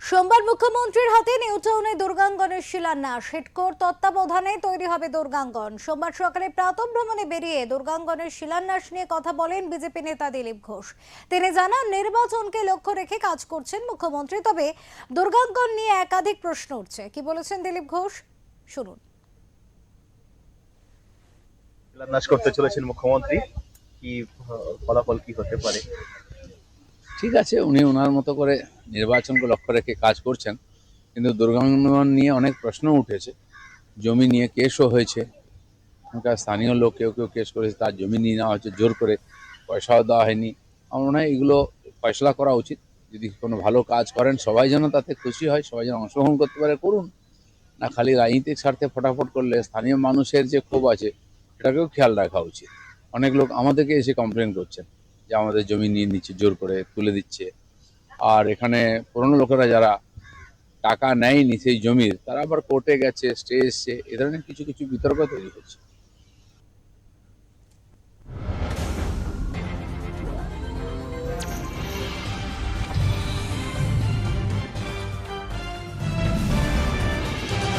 সোমবার মুখ্যমন্ত্রীর হাতে নিউ টাউনে দুর্গাঙ্গনের শিলান্যাস। হিডকোর তত্ত্বাবধানে তৈরি হবে দুর্গাঙ্গন। সোমবার সকালে প্রাতঃভ্রমণে বেরিয়ে দুর্গাঙ্গনের শিলান্যাস নিয়ে কথা বলেন বিজেপি নেতা দিলীপ ঘোষ। তিনি জানান, নির্বাচনকে লক্ষ্য রেখে কাজ করছেন মুখ্যমন্ত্রী। তবে দুর্গাঙ্গন নিয়ে একাধিক প্রশ্ন উঠছে। কি বলেছেন দিলীপ ঘোষ, শুনুন। শিলান্যাস করতে চলেছেন মুখ্যমন্ত্রী, কি ফলাফল কি হতে পারে? ঠিক আছে, উনি ওনার মতো করে নির্বাচনকে লক্ষ্য রেখে কাজ করছেন, কিন্তু দুর্গাঙ্গন নিয়ে অনেক প্রশ্ন উঠেছে। জমি নিয়ে কেসও হয়েছে, ওখানকার স্থানীয় লোক কেউ কেউ কেস করেছে, তার জমি নিয়ে নেওয়া হচ্ছে জোর করে, পয়সাও দেওয়া হয়নি। আমার মনে হয় এগুলো ফয়সলা করা উচিত। যদি কোনো ভালো কাজ করেন সবাই যেন তাতে খুশি হয়, সবাই যেন অংশগ্রহণ করতে পারে, করুন না। খালি রাজনৈতিক স্বার্থে ফটাফট করলে স্থানীয় মানুষের যে ক্ষোভ আছে সেটাকেও খেয়াল রাখা উচিত। অনেক লোক আমাদেরকে এসে কমপ্লেন করছেন যে আমাদের জমি নিয়ে নিচ্ছে, জোর করে তুলে দিচ্ছে। আর এখানে পুরনো লোকেরা যারা টাকা নেয়নি সেই জমির, তারা আবার কোর্টে গেছে, স্টে এসছে, এ ধরনের কিছু কিছু বিতর্ক তৈরি হচ্ছে।